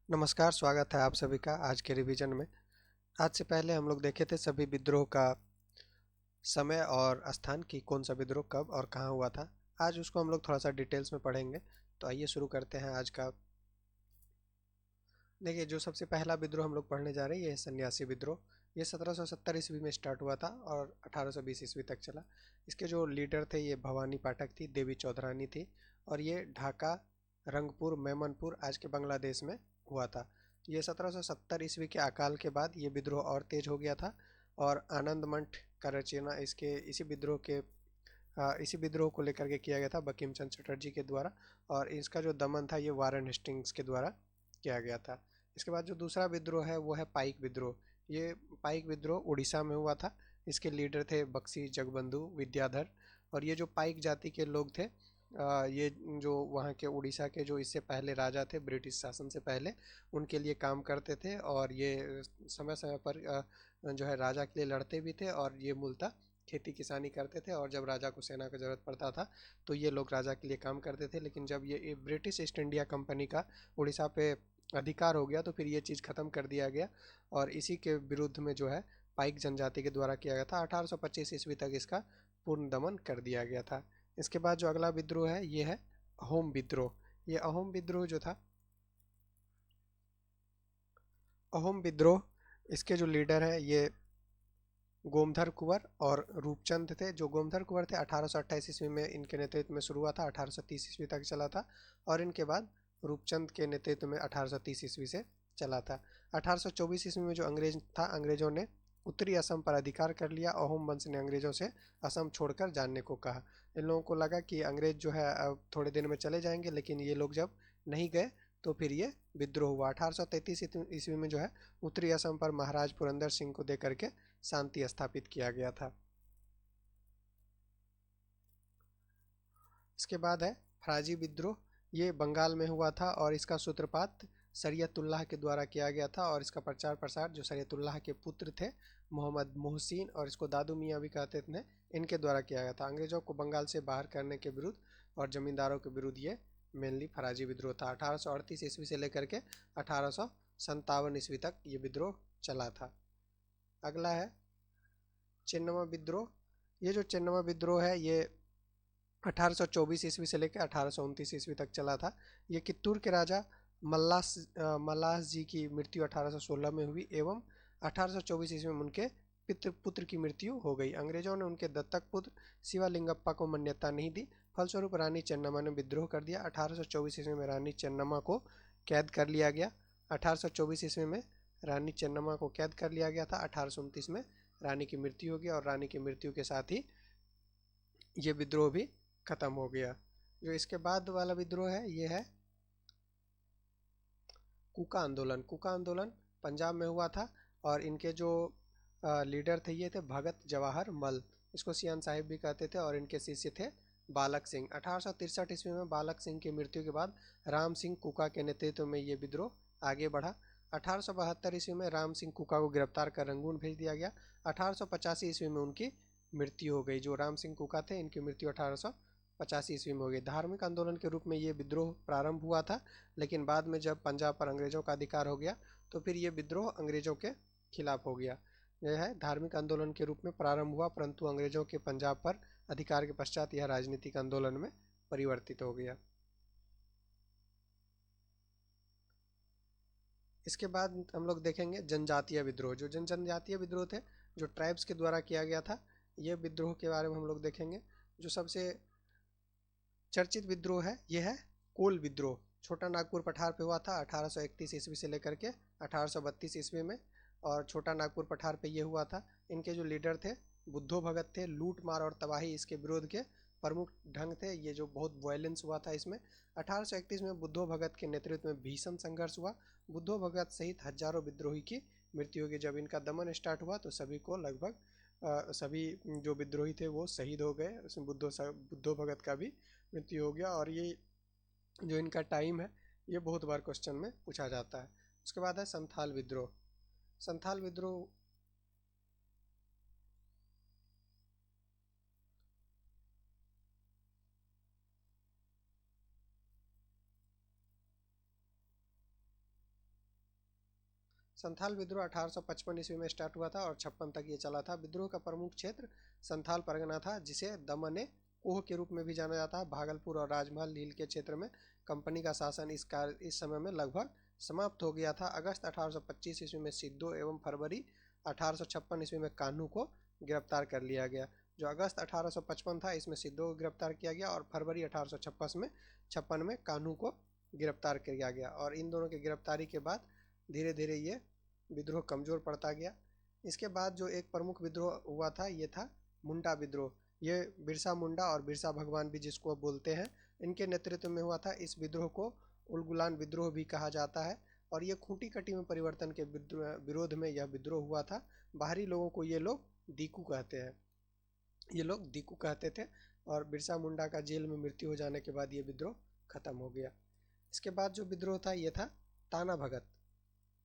नमस्कार, स्वागत है आप सभी का आज के रिवीजन में। आज से पहले हम लोग देखे थे सभी विद्रोह का समय और स्थान कि कौन सा विद्रोह कब और कहाँ हुआ था। आज उसको हम लोग थोड़ा सा डिटेल्स में पढ़ेंगे। तो आइए शुरू करते हैं आज का। देखिए, जो सबसे पहला विद्रोह हम लोग पढ़ने जा रहे हैं ये है सन्यासी विद्रोह। ये 1770 ईस्वी में स्टार्ट हुआ था और 1820 ईस्वी तक चला। इसके जो लीडर थे ये भवानी पाठक थी, देवी चौधरानी थी। और ये ढाका, रंगपुर, मेमनपुर आज के बांग्लादेश में हुआ था। ये 1770 ईस्वी के अकाल के बाद ये विद्रोह और तेज हो गया था। और आनंद मंठ का रचना इसके इसी विद्रोह को लेकर के किया गया था बंकिम चंद्र चटर्जी के द्वारा। और इसका जो दमन था ये वारेन हेस्टिंग्स के द्वारा किया गया था। इसके बाद जो दूसरा विद्रोह है वो है पाइक विद्रोह। ये पाइक विद्रोह उड़ीसा में हुआ था। इसके लीडर थे बक्सी जगबंधु विद्याधर। और ये जो पाइक जाति के लोग थे, ये जो वहाँ के उड़ीसा के जो इससे पहले राजा थे ब्रिटिश शासन से पहले, उनके लिए काम करते थे। और ये समय समय पर जो है राजा के लिए लड़ते भी थे। और ये मूलतः खेती किसानी करते थे। और जब राजा को सेना की ज़रूरत पड़ता था तो ये लोग राजा के लिए काम करते थे। लेकिन जब ये ब्रिटिश ईस्ट इंडिया कंपनी का उड़ीसा पे अधिकार हो गया तो फिर ये चीज़ ख़त्म कर दिया गया। और इसी के विरुद्ध में जो है पाइक जनजाति के द्वारा किया गया था। 1825 ईस्वी तक इसका पूर्ण दमन कर दिया गया था। इसके बाद जो अगला विद्रोह है ये है अहोम विद्रोह। ये अहोम विद्रोह जो था, अहोम विद्रोह, इसके जो लीडर है ये गोमधर कुंवर और रूपचंद थे। जो गोमधर कुंवर थे 1828 ईस्वी में इनके नेतृत्व में शुरू हुआ था, 1830 ईस्वी तक चला था। और इनके बाद रूपचंद के नेतृत्व में 1830 ईस्वी से चला था। 1824 ईस्वी में जो अंग्रेज था, अंग्रेजों ने उत्तरी असम पर अधिकार कर लिया। अहोम वंश ने अंग्रेजों से असम छोड़कर जाने को कहा। इन लोगों को लगा कि अंग्रेज जो है अब थोड़े दिन में चले जाएंगे, लेकिन ये लोग जब नहीं गए तो फिर ये विद्रोह हुआ। 1833 ईस्वी में जो है उत्तरी असम पर महाराज पुरंदर सिंह को देकर के शांति स्थापित किया गया था। इसके बाद है फराजी विद्रोह। ये बंगाल में हुआ था और इसका सूत्रपात शरीयतुल्लाह के द्वारा किया गया था। और इसका प्रचार प्रसार जो शरीयतुल्लाह के पुत्र थे मोहम्मद मोहसिन, और इसको दादू मियाँ भी कहते थे, इनके द्वारा किया गया था अंग्रेजों को बंगाल से बाहर करने के विरुद्ध और जमींदारों के विरुद्ध। ये मेनली फराजी विद्रोह था। 1838 ईस्वी से लेकर के 1857 ईस्वी तक ये विद्रोह चला था। अगला है चिन्नवा विद्रोह। ये जो चिन्नवा विद्रोह है ये 1824 ईस्वी से लेकर 1829 ईस्वी तक चला था। ये कित्तूर के राजा मल्लास जी की मृत्यु 1816 में हुई एवं 1824 ईस्वी में उनके पितृ पुत्र की मृत्यु हो गई। अंग्रेजों ने उनके दत्तक पुत्र शिवालिंगप्पा को मान्यता नहीं दी। फलस्वरूप रानी चेन्नम्मा ने विद्रोह कर दिया। 1824 ईस्वी में रानी चेन्नम्मा को कैद कर लिया गया। 1824 ईस्वी में रानी चेन्नम्मा को कैद कर लिया गया था। 1829 में रानी की मृत्यु हो गई और रानी की मृत्यु के साथ ही ये विद्रोह भी खत्म हो गया। जो इसके बाद वाला विद्रोह है ये है कुका आंदोलन। कुका आंदोलन पंजाब में हुआ था। और इनके जो लीडर थे ये थे भगत जवाहर मल। इसको सियान साहिब भी कहते थे। और इनके शिष्य थे बालक सिंह। 1863 ईस्वी में बालक सिंह की मृत्यु के बाद राम सिंह कुका के नेतृत्व में ये विद्रोह आगे बढ़ा। 1872 ईस्वी में राम सिंह कुका को गिरफ्तार कर रंगून भेज दिया गया। 1885 ईस्वी में उनकी मृत्यु हो गई। जो राम सिंह कुका थे इनकी मृत्यु 1885 ईस्वी में हो गई। धार्मिक आंदोलन के रूप में ये विद्रोह प्रारंभ हुआ था। लेकिन बाद में जब पंजाब पर अंग्रेजों का अधिकार हो गया तो फिर ये विद्रोह अंग्रेजों के खिलाफ हो गया। यह है धार्मिक आंदोलन के रूप में प्रारंभ हुआ, परंतु अंग्रेजों के पंजाब पर अधिकार के पश्चात यह राजनीतिक आंदोलन में परिवर्तित हो गया। इसके बाद हम लोग देखेंगे जनजातीय विद्रोह। जो जनजातीय विद्रोह थे, जो ट्राइब्स के द्वारा किया गया था, ये विद्रोह के बारे में हम लोग देखेंगे। जो सबसे चर्चित विद्रोह है यह है कोल विद्रोह। छोटा नागपुर पठार पे हुआ था 1831 ईस्वी से लेकर के 1832 ईस्वी में। और छोटा नागपुर पठार पे ये हुआ था। इनके जो लीडर थे बुद्धो भगत थे। लूट मार और तबाही इसके विरोध के प्रमुख ढंग थे। ये जो बहुत वायलेंस हुआ था इसमें। 1831 में बुद्धो भगत के नेतृत्व में भीषण संघर्ष हुआ। बुद्धो भगत सहित हजारों विद्रोही की मृत्यु हो गई। जब इनका दमन स्टार्ट हुआ तो सभी को लगभग सभी जो विद्रोही थे वो शहीद हो गए। उसमें बुद्धो भगत का भी मृत्यु हो गया। और ये जो इनका टाइम है ये बहुत बार क्वेश्चन में पूछा जाता है। उसके बाद है संथाल विद्रोह। संथाल विद्रोह संथाल विद्रोह 1855 ईस्वी में स्टार्ट हुआ था और 56 तक ये चला था। विद्रोह का प्रमुख क्षेत्र संथाल परगना था, जिसे दमन कोह के रूप में भी जाना जाता है। भागलपुर और राजमहल नील के क्षेत्र में कंपनी का शासन इस समय में लगभग समाप्त हो गया था। अगस्त 1825 ईस्वी में सिद्धू एवं फरवरी 1856 ईस्वी में कान्हू को गिरफ्तार कर लिया गया। जो अगस्त 1855 था, इसमें सिद्धू को गिरफ्तार किया गया और फरवरी 1856 में कान्हू को गिरफ्तार किया गया। और इन दोनों की गिरफ्तारी के बाद धीरे धीरे ये विद्रोह कमज़ोर पड़ता गया। इसके बाद जो एक प्रमुख विद्रोह हुआ था, ये था मुंडा विद्रोह। ये बिरसा मुंडा और बिरसा भगवान भी जिसको बोलते हैं, इनके नेतृत्व में हुआ था। इस विद्रोह को उलगुलान विद्रोह भी कहा जाता है और ये खूंटी कटी में परिवर्तन के विरोध में यह विद्रोह हुआ था। बाहरी लोगों को ये लोग दीकू कहते हैं, ये लोग दीकू कहते थे। और बिरसा मुंडा का जेल में मृत्यु हो जाने के बाद ये विद्रोह खत्म हो गया। इसके बाद जो विद्रोह था, ये था ताना भगत।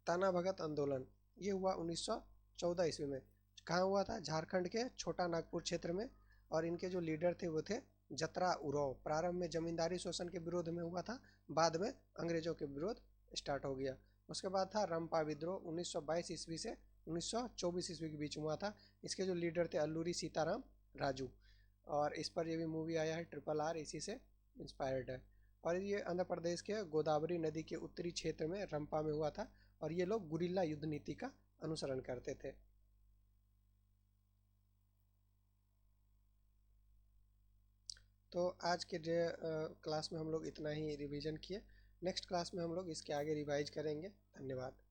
ताना भगत आंदोलन ये हुआ 1914 ईस्वी में। कहाँ हुआ था? झारखंड के छोटा नागपुर क्षेत्र में। और इनके जो लीडर थे वो थे जतरा उराव। प्रारंभ में जमींदारी शोषण के विरोध में हुआ था, बाद में अंग्रेजों के विरोध स्टार्ट हो गया। उसके बाद था रंपा विद्रोह 1922 ईस्वी से 1924 ईस्वी के बीच में हुआ था। इसके जो लीडर थे अल्लूरी सीताराम राजू, और इस पर ये भी मूवी आया है RRR, इसी से इंस्पायर्ड है। और ये आंध्र प्रदेश के गोदावरी नदी के उत्तरी क्षेत्र में रंपा में हुआ था और ये लोग गुरिल्ला युद्ध नीति का अनुसरण करते थे। तो आज के क्लास में हम लोग इतना ही रिवीजन किए। नेक्स्ट क्लास में हम लोग इसके आगे रिवाइज करेंगे। धन्यवाद।